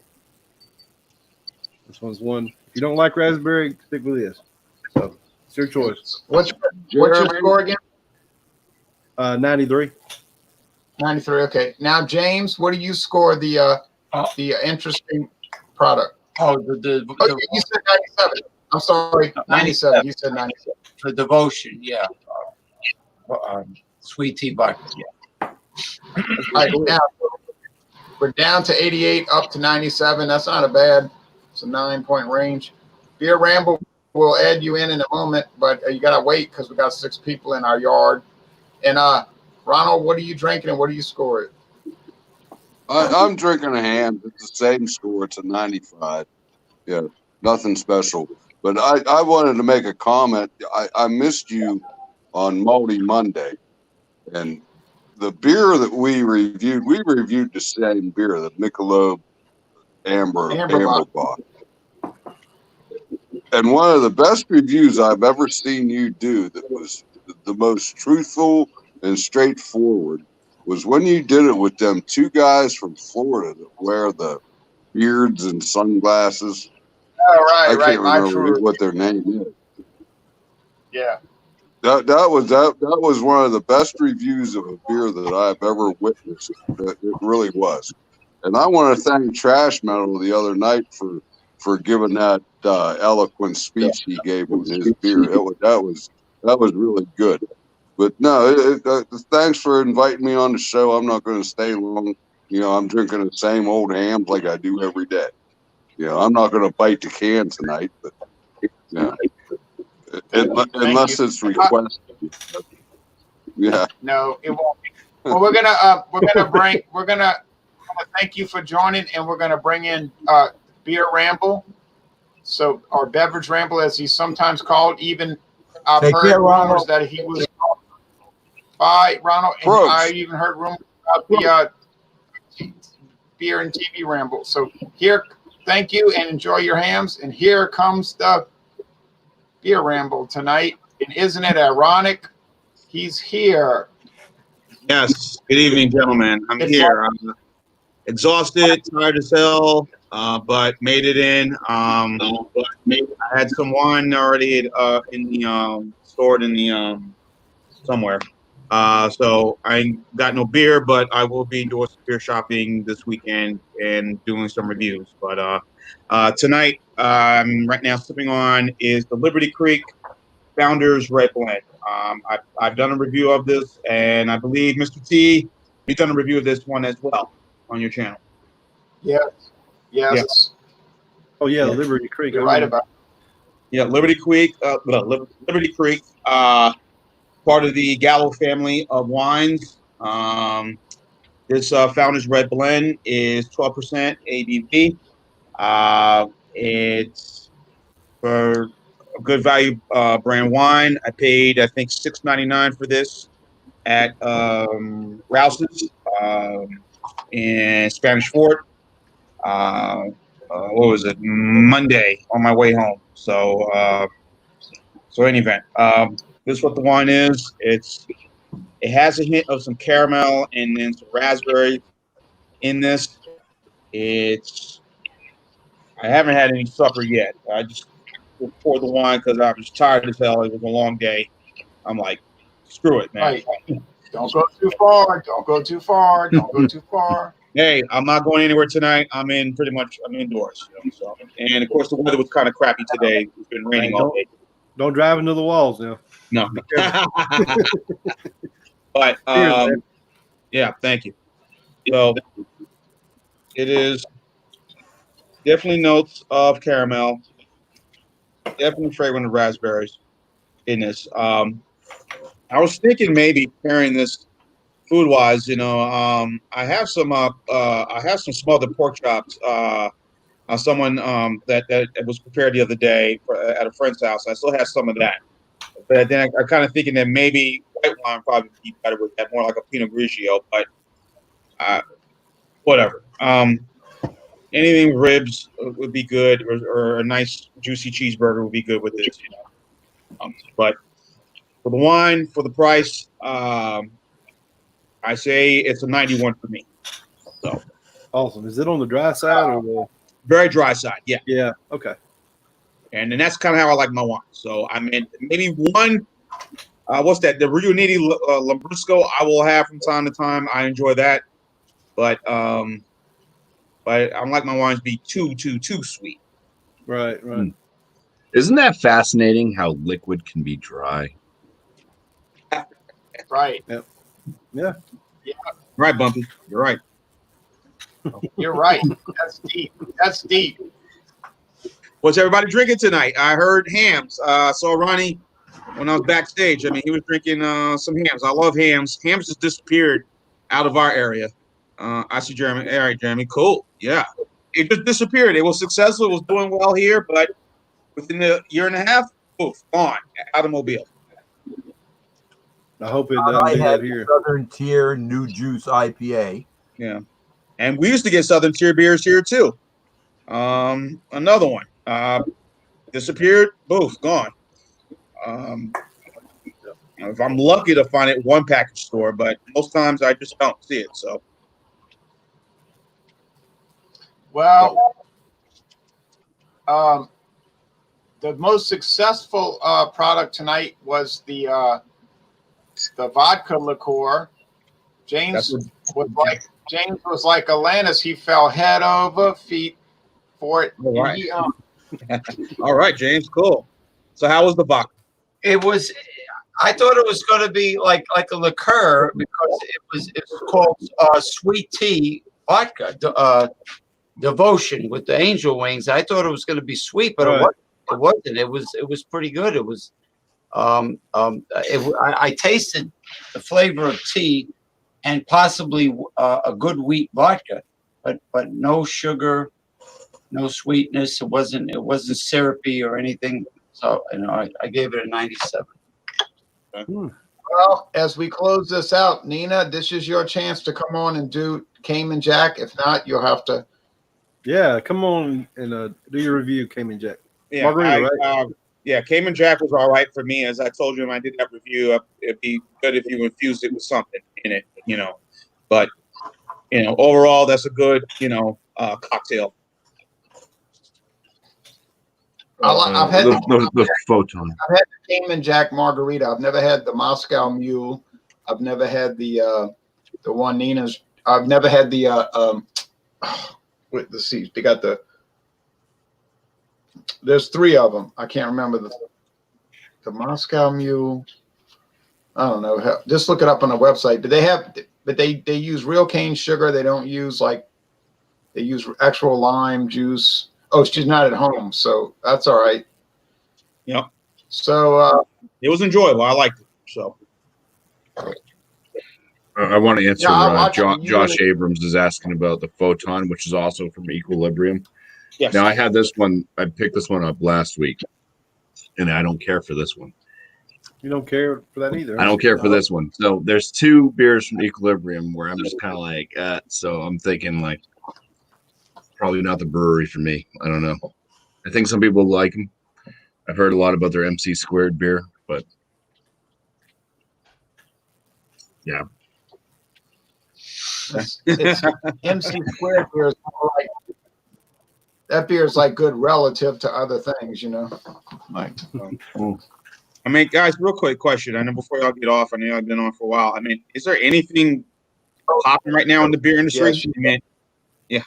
Speaker 4: this one's one. If you don't like raspberry, stick with this. So it's your choice.
Speaker 2: What's your score again?
Speaker 4: 93.
Speaker 2: 93. Okay. Now, James, what do you score the interesting product?
Speaker 5: Oh,
Speaker 2: you said 97. I'm sorry, 97. You said 97.
Speaker 5: The Devotion, yeah. Sweet tea vodka, yeah.
Speaker 2: All right, now we're down to 88, up to 97. That's not a bad. It's a 9-point range. Beer Ramble will add you in a moment, but you got to wait because we got 6 people in our yard. And Ronald, what are you drinking and what do you score it?
Speaker 6: I'm drinking a ham. It's the same score. It's a 95. Yeah, nothing special. But I wanted to make a comment. I missed you on Malty Monday. And the beer that we reviewed the same beer, the Michelob Amber Bock. And one of the best reviews I've ever seen you do that was the most truthful and straightforward was when you did it with them 2 guys from Florida that wear the beards and sunglasses.
Speaker 2: Oh, right,
Speaker 6: I can't remember what their name is.
Speaker 2: Yeah.
Speaker 6: That was one of the best reviews of a beer that I've ever witnessed. It really was. And I want to thank Trash Metal the other night for giving that eloquent speech he gave on his beer. That was really good. But no, thanks for inviting me on the show. I'm not going to stay long. I'm drinking the same old hams like I do every day. I'm not going to bite the can tonight, but yeah. Unless it's requested. Yeah.
Speaker 2: No, it won't be. Well, we're gonna thank you for joining, and we're gonna bring in Beer Ramble, or Beverage Ramble, as he's sometimes called. Even I've heard rumors that he was by Ronald, and I even heard rumors about the Beer and TV Ramble. So here, thank you, and enjoy your hams. And here comes the Beer Ramble tonight. And isn't it ironic? He's here.
Speaker 3: Yes. Good evening, gentlemen. I'm here. I'm exhausted, tired as hell, but made it in. I had some wine already stored in the somewhere. So I got no beer, but I will be doing some beer shopping this weekend and doing some reviews. But tonight, right now sipping on is the Liberty Creek Founders Red Blend. I've done a review of this, and I believe Mr. T, you've done a review of this one as well on your channel.
Speaker 2: Yes.
Speaker 4: Oh yeah, Liberty Creek.
Speaker 2: You're right about it.
Speaker 7: Yeah, Liberty Creek, Liberty Creek, part of the Gallo family of wines. This Founders Red Blend is 12% ABV. It's for a good value brand wine. I paid, I think, $6.99 for this at Rouse's in Spanish Fort. What was it? Monday on my way home. So in any event, this is what the wine is. It has a hint of some caramel and then some raspberry in this. I haven't had any supper yet. I just poured the wine because I was tired as hell. It was a long day. I'm like, screw it, man.
Speaker 2: Right. Don't go too far. Don't go too far. Don't go too far.
Speaker 7: Hey, I'm not going anywhere tonight. I'm indoors. So, and of course, the weather was kind of crappy today. It's been raining all day.
Speaker 4: Don't drive into the walls now.
Speaker 7: No. But yeah, thank you. So it is definitely notes of caramel, definitely fragrant of raspberries in this. I was thinking maybe pairing this food wise, I have some smothered pork chops. Someone that was prepared the other day at a friend's house. I still have some of that, but then I kind of thinking that maybe white wine probably would be better with that, more like a Pinot Grigio. But whatever. Anything ribs would be good, or a nice juicy cheeseburger would be good with this. But for the wine, for the price, I say it's a 91 for me. So
Speaker 4: awesome. Is it on the dry side or the
Speaker 7: very dry side? Yeah.
Speaker 4: Yeah. Okay.
Speaker 7: And then that's kind of how I like my wine. So I mean, maybe one. What's that? The Rio Niti Lambrusco I will have from time to time. I enjoy that, but I don't like my wines be too sweet.
Speaker 4: Right.
Speaker 3: Isn't that fascinating how liquid can be dry?
Speaker 2: Right.
Speaker 4: Yep. Yeah.
Speaker 7: Right, Bumpy. You're right.
Speaker 2: You're right. That's deep. That's deep.
Speaker 7: What's everybody drinking tonight? I heard hams. Saw Ronnie when I was backstage. I mean, he was drinking some hams. I love hams. Hams just disappeared out of our area. I see Jeremy. All right, Jeremy. Cool. Yeah. It just disappeared. It was successful. It was doing well here, but within a year and a half, poof, gone. Automobile.
Speaker 4: I hope it
Speaker 1: I
Speaker 4: doesn't do
Speaker 1: had
Speaker 4: that here.
Speaker 1: Southern Tier New Juice IPA.
Speaker 7: Yeah. And we used to get Southern Tier beers here too. Another one. Disappeared, poof, gone. If I'm lucky to find it at one package store, but most times I just don't see it. So
Speaker 2: Well, the most successful product tonight was the vodka liqueur. James was like Alanis. He fell head over feet for it.
Speaker 7: all right. All right, James. Cool. So how was the vodka?
Speaker 5: It was. I thought it was going to be like a liqueur because it's called sweet tea vodka. Devotion with the angel wings. I thought it was going to be sweet, but
Speaker 4: Right.
Speaker 5: it wasn't. It was pretty good. It was. I tasted the flavor of tea and possibly a good wheat vodka, but no sugar, no sweetness. It wasn't syrupy or anything. So I gave it a 97.
Speaker 2: Well, as we close this out, Nina, this is your chance to come on and do Cayman Jack. If not, you'll have to.
Speaker 4: Yeah, come on and do your review, Cayman Jack.
Speaker 7: Yeah,
Speaker 4: Margarita, right?
Speaker 7: Yeah, Cayman Jack was all right for me. As I told you when I did that review, it'd be good if you infused it with something in it, But overall, that's a good, cocktail.
Speaker 2: I've had
Speaker 3: the photon.
Speaker 2: I've had the Cayman Jack margarita. I've never had the Moscow Mule. I've never had the one Nina's. I've never had the let's see. They got there's three of them. I can't remember the Moscow Mule. I don't know. Just look it up on the website. But they use real cane sugar. They don't use they use actual lime juice. Oh, she's not at home, so that's all right.
Speaker 7: Yep.
Speaker 2: So
Speaker 7: It was enjoyable. I liked it. So
Speaker 3: I want to answer.
Speaker 2: Yeah, I watched it. You
Speaker 3: Josh
Speaker 2: really-
Speaker 3: Abrams is asking about the Photon, which is also from Equilibrium.
Speaker 7: yes.
Speaker 3: Now I had this one. I picked this one up last week, and I don't care for this one.
Speaker 4: You don't care for that either.
Speaker 3: I don't care for this one. So there's two beers from Equilibrium where I'm just kind of like, so I'm thinking like, probably not the brewery for me. I don't know. I think some people like them. I've heard a lot about their MC Squared beer, but yeah.
Speaker 2: it's MC squared beer is more like that beer is like good relative to other things, you know. Like
Speaker 7: I mean, guys, real quick question. I know before y'all get off, I know y'all been on for a while. I mean, is there anything popping right now in the beer industry?
Speaker 2: Yes,
Speaker 7: I mean, yeah.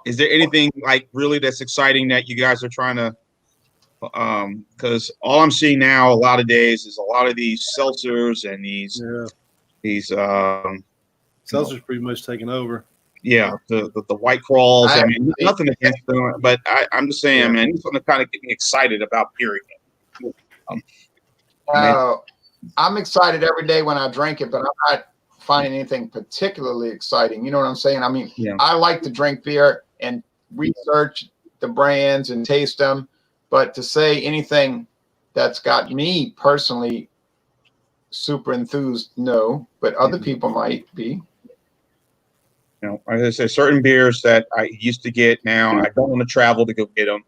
Speaker 7: Is there anything like really that's exciting that you guys are trying to? Because all I'm seeing now, a lot of days, is a lot of these seltzers and these
Speaker 4: Seltzer's pretty much taken over.
Speaker 7: yeah, the white crawls. I mean,
Speaker 2: I-
Speaker 7: nothing against them, but I'm just saying, man, it's something to kind of get me excited about beer again.
Speaker 2: I'm excited every day when I drink it, but I'm not finding anything particularly exciting. You know what I'm saying? I mean,
Speaker 7: Yeah.
Speaker 2: I like to drink beer and research the brands and taste them, but to say anything that's got me personally super enthused, no, but other people might be.
Speaker 7: You know, like I said, certain beers that I used to get now, I don't want to travel to go get them.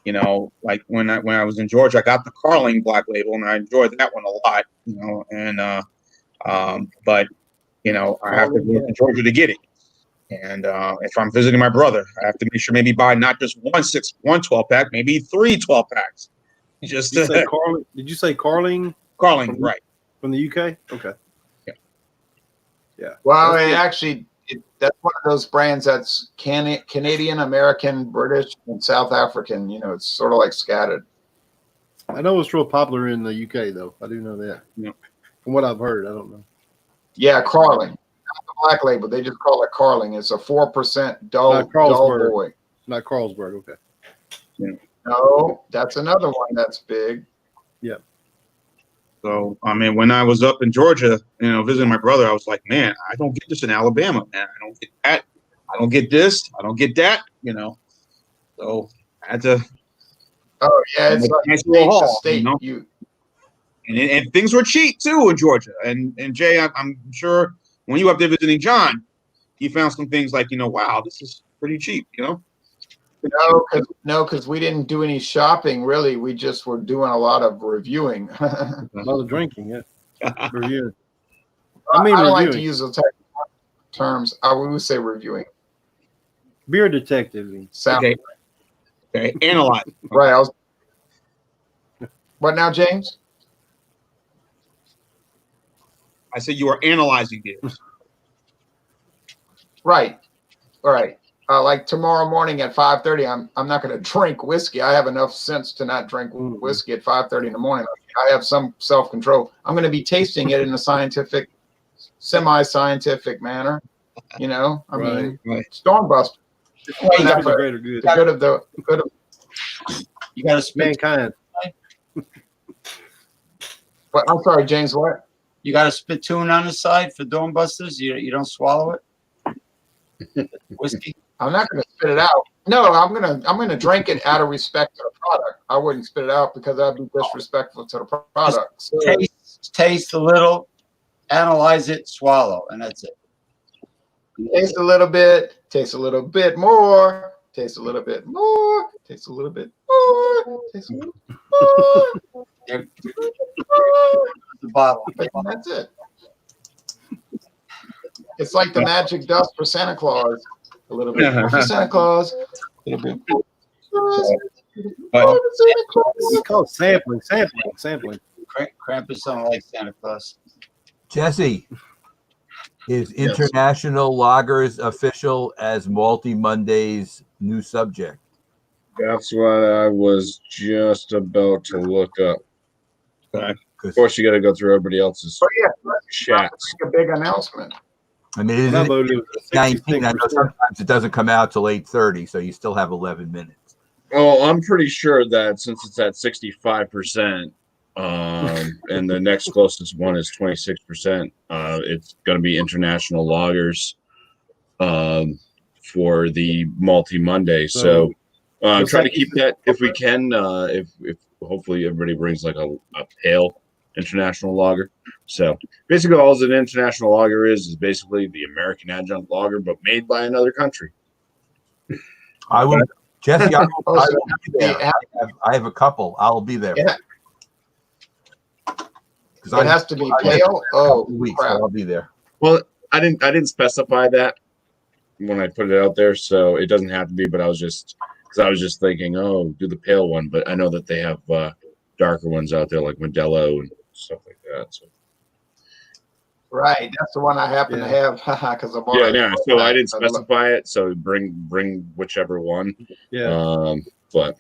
Speaker 7: You know, like when I was in Georgia, I got the Carling Black Label, and I enjoyed that one a lot. You know, and but you know, I have to go to Georgia to get it. And if I'm visiting my brother, I have to make sure maybe buy not just one 12-pack, maybe 3 12-packs. Just
Speaker 4: Did you say Carling? Did you say Carling
Speaker 7: Carling, right?
Speaker 4: from the UK? Okay.
Speaker 2: Well,
Speaker 4: That's
Speaker 2: it
Speaker 4: good.
Speaker 2: actually, that's one of those brands that's Canadian, American, British, and South African. You know, it's sort of like scattered.
Speaker 4: I know it's real popular in the UK, though. I do know that.
Speaker 7: Yeah.
Speaker 4: From what I've heard, I don't know.
Speaker 2: Yeah, Carling. Not the Black Label. They just call it Carling. It's a 4% dull
Speaker 4: Carlsberg.
Speaker 2: boy.
Speaker 4: Not Carlsberg. Okay.
Speaker 2: No, that's another one that's big.
Speaker 7: So, I mean, when I was up in Georgia, you know, visiting my brother, I was like, man, I don't get this in Alabama, man. I don't get that. I don't get this. I don't get that, you know. So, I had to.
Speaker 2: Oh, yeah, it's
Speaker 7: Like
Speaker 2: like
Speaker 7: nice
Speaker 2: state
Speaker 7: little
Speaker 2: to
Speaker 7: haul,
Speaker 2: state.
Speaker 7: you know? And things were cheap, too, in Georgia. And Jay, I'm sure when you were up there visiting John, you found some things like, you know, wow, this is pretty cheap, you know.
Speaker 2: No, because we didn't do any shopping, really. We just were doing a lot of reviewing.
Speaker 4: A lot of drinking, yeah. Reviewing.
Speaker 2: I
Speaker 4: mean,
Speaker 2: don't like to
Speaker 4: reviewing.
Speaker 2: use those type of terms. I would say reviewing.
Speaker 4: Beer detective.
Speaker 2: Sound
Speaker 7: Okay, analyze.
Speaker 2: right. What now, James?
Speaker 7: I said you are analyzing beers.
Speaker 2: Right. All right. Like tomorrow morning at 5:30, I'm not going to drink whiskey. I have enough sense to not drink whiskey at 5:30 in the morning. I have some self-control. I'm going to be tasting it in a scientific, semi-scientific manner. You know, I mean, Stormbuster.
Speaker 4: That's the greater good.
Speaker 2: The good of
Speaker 5: You got to spit.
Speaker 4: Mankind.
Speaker 2: But I'm sorry, James. What?
Speaker 5: You got a spittoon on the side for Doombusters. You don't swallow it. Whiskey.
Speaker 2: I'm not going to spit it out. No, I'm gonna drink it out of respect to the product. I wouldn't spit it out because that'd be disrespectful to the product. So,
Speaker 5: Taste a little, analyze it, swallow, and that's it.
Speaker 2: taste a little bit, taste a little bit more, taste a little bit more, taste a little bit more, taste a little bit more.
Speaker 5: The bottle.
Speaker 2: And that's it. It's like the magic dust for Santa Claus. A little bit more for Santa Claus. A little bit more for Santa Claus.
Speaker 4: It's called sampling.
Speaker 5: Krampus don't like Santa Claus.
Speaker 1: Jesse, is International Lagers official as Malty Monday's new subject?
Speaker 3: That's what I was just about to look up. Of course, you got to go through everybody else's
Speaker 2: Oh yeah, let's
Speaker 3: chats.
Speaker 2: make a big announcement.
Speaker 1: I mean, it
Speaker 4: I
Speaker 1: is
Speaker 4: voted it was
Speaker 1: 19. I know
Speaker 4: 66%.
Speaker 1: sometimes it doesn't come out till 8:30, so you still have 11 minutes.
Speaker 3: Well, I'm pretty sure that since it's at 65%, and the next closest one is 26%, it's going to be international loggers for the multi Monday. So try to keep that if we can. If hopefully everybody brings like a pale international lager. So basically, all an international lager is basically the American adjunct lager, but made by another country.
Speaker 1: I will, Jesse. I will be there. I have a couple. I'll be there.
Speaker 2: Yeah. It has to be pale. Oh, crap.
Speaker 1: I'll be there.
Speaker 3: Well, I didn't specify that when I put it out there, so it doesn't have to be. But I was just thinking, oh, do the pale one. But I know that they have darker ones out there like Modelo and stuff like that. So.
Speaker 2: Right, that's the one I happen to have because I'm
Speaker 3: So I didn't specify it. So bring whichever one.
Speaker 4: Yeah.
Speaker 3: But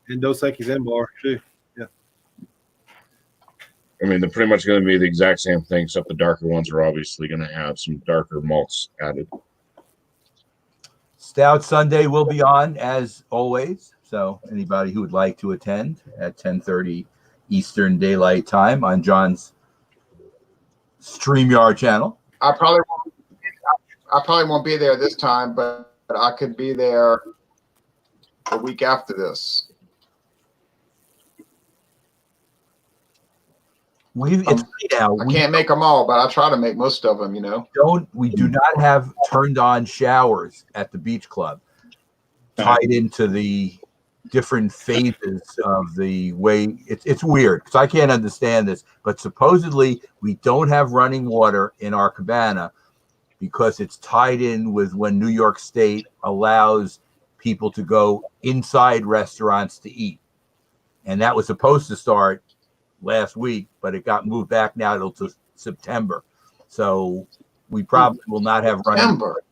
Speaker 4: and Dos Equis and bar too. Yeah.
Speaker 3: I mean, they're pretty much going to be the exact same thing, except the darker ones are obviously going to have some darker malts added.
Speaker 1: Stout Sunday will be on as always. So anybody who would like to attend at 10:30 Eastern Daylight Time on John's StreamYard channel.
Speaker 2: I probably won't be there this time, but I could be there the week after this. I can't make them all, but I try to make most of them.
Speaker 1: We do not have turned on showers at the beach club, tied into the different phases of the way it's weird because I can't understand this, but supposedly we don't have running water in our cabana because it's tied in with when New York State allows people to go inside restaurants to eat. And that was supposed to start last week, but it got moved back now till September. So we probably will not have running water.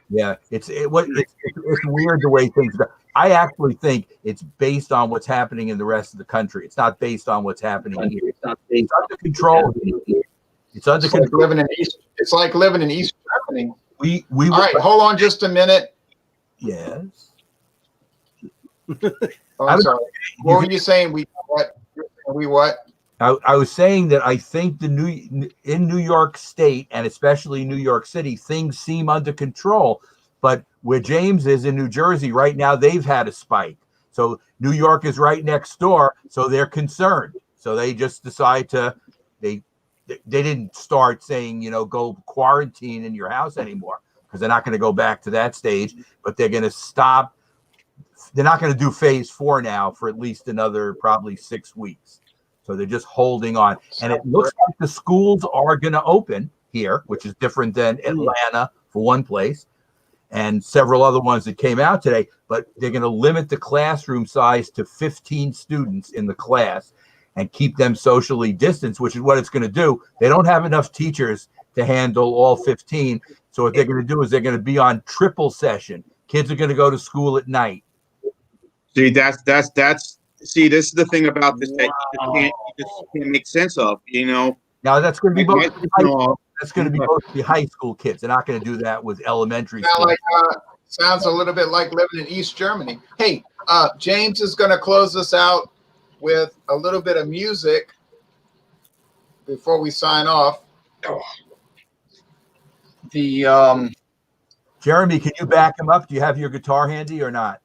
Speaker 1: Yeah, it's weird the way things go. I actually think it's based on what's happening in the rest of the country. It's not based on what's happening here. It's under control. It's under control.
Speaker 2: It's like living in East Germany.
Speaker 1: We
Speaker 2: all right, hold on just a minute.
Speaker 1: Yes.
Speaker 2: I'm sorry. What were you saying? We what?
Speaker 1: I was saying that I think in New York State and especially New York City, things seem under control. But where James is in New Jersey right now, they've had a spike. So New York is right next door, so they're concerned. So they just decide they didn't start saying, go quarantine in your house anymore because they're not going to go back to that stage. But they're going to stop. They're not going to do phase 4 now for at least another probably 6 weeks. So they're just holding on. And it looks like the schools are going to open here, which is different than Atlanta for one place. And several other ones that came out today, but they're going to limit the classroom size to 15 students in the class and keep them socially distanced, which is what it's going to do. They don't have enough teachers to handle all 15. So what they're going to do is they're going to be on triple session. Kids are going to go to school at night.
Speaker 7: See, that's see, this is the thing about this that you just can't make sense of,
Speaker 1: Now that's going to be mostly high school kids. They're not going to do that with elementary school.
Speaker 2: Sounds a little bit like living in East Germany. Hey, James is going to close us out with a little bit of music before we sign off.
Speaker 1: Jeremy, can you back him up? Do you have your guitar handy or not?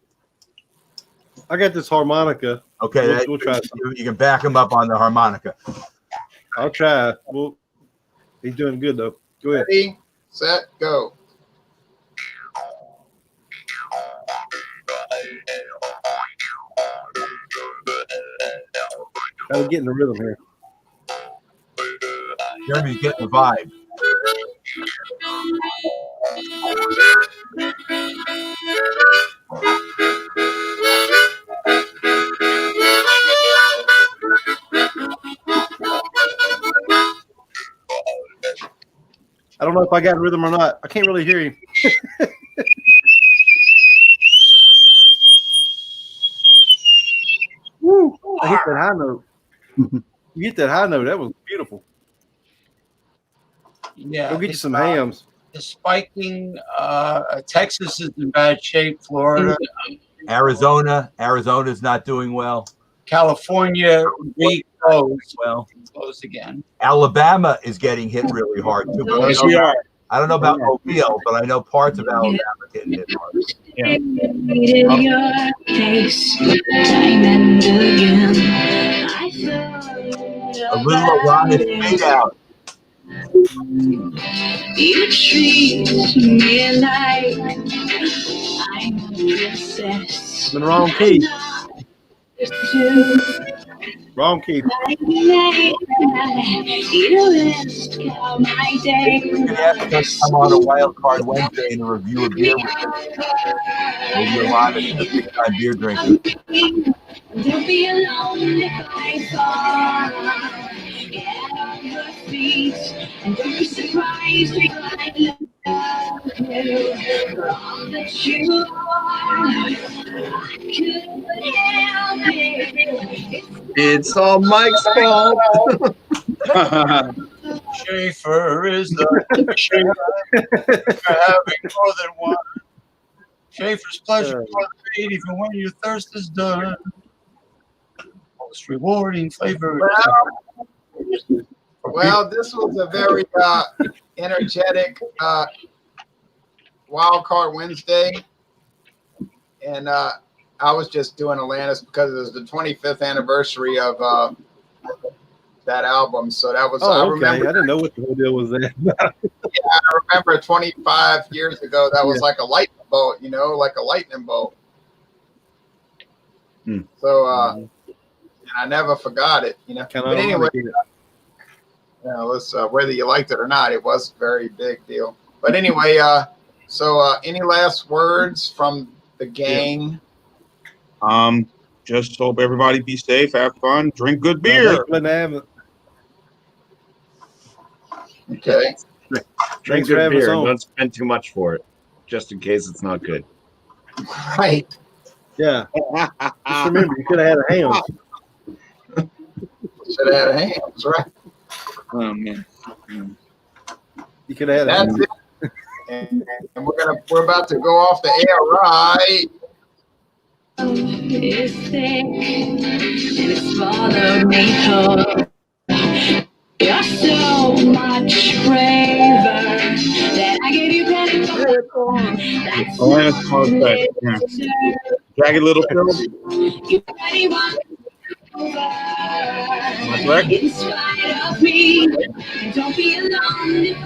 Speaker 4: I got this harmonica.
Speaker 1: Okay,
Speaker 4: we'll try.
Speaker 1: You can back him up on the harmonica.
Speaker 4: I'll try. He's doing good though. Go ahead.
Speaker 2: Ready, set, go.
Speaker 4: Gotta get in the rhythm here.
Speaker 1: Jeremy's getting the vibe.
Speaker 4: I don't know if I got rhythm or not. I can't really hear him. Woo! I hit that high note. You hit that high note. That was beautiful.
Speaker 5: Yeah.
Speaker 4: Go get you some hams.
Speaker 5: The spiking. Texas is in bad shape. Florida.
Speaker 1: Arizona's not doing well.
Speaker 5: California reclosed.
Speaker 1: Well,
Speaker 5: Closed again.
Speaker 1: Alabama is getting hit really hard too. But
Speaker 7: Yes, we are.
Speaker 1: I don't know about Mobile, but I know parts of Alabama getting hit hard.
Speaker 7: Yeah.
Speaker 8: Your face time and again. I
Speaker 1: A little Alanis fade out.
Speaker 8: You treat me like I'm a princess.
Speaker 4: In the wrong key. Wrong key.
Speaker 8: You ask how my day
Speaker 1: You can ask us to come on a Wildcard Wednesday and review a beer with us. Maybe Alanis is a big time beer drinker.
Speaker 8: Don't be alone if I fall. Get on your feet and don't be surprised if I love you. For all that you are, I couldn't help it.
Speaker 3: It's all Mike's fault.
Speaker 5: Schaefer is the Schaefer for having more than one. Schaefer's pleasure for the fate, even when your thirst is done. Most rewarding flavor.
Speaker 2: Well, this was a very energetic Wild Card Wednesday, and I was just doing Atlantis because it was the 25th anniversary of that album. So that was.
Speaker 4: Oh, okay. I didn't know what the whole deal was there.
Speaker 2: Yeah, I remember 25 years ago. That was like a lightning bolt, like a lightning bolt. So, and I never forgot it, But anyway, whether you liked it or not, it was a very big deal. But anyway, so any last words from the gang?
Speaker 7: Just hope everybody be safe, have fun, drink good beer.
Speaker 2: Okay.
Speaker 3: Drink good beer. Don't spend too much for it, just in case it's not good.
Speaker 2: Right.
Speaker 4: Yeah. Just remember, you could have had a ham.
Speaker 2: Should have had a ham. That's right.
Speaker 7: Oh man.
Speaker 4: You could have had a ham.
Speaker 2: That's it. And we're about to go off the air, right?
Speaker 8: It's thick and it's followed me home. You're so much braver that I gave you credit for. That's
Speaker 7: Jagged little pill.
Speaker 8: you already won over. In spite of me, and don't be alone if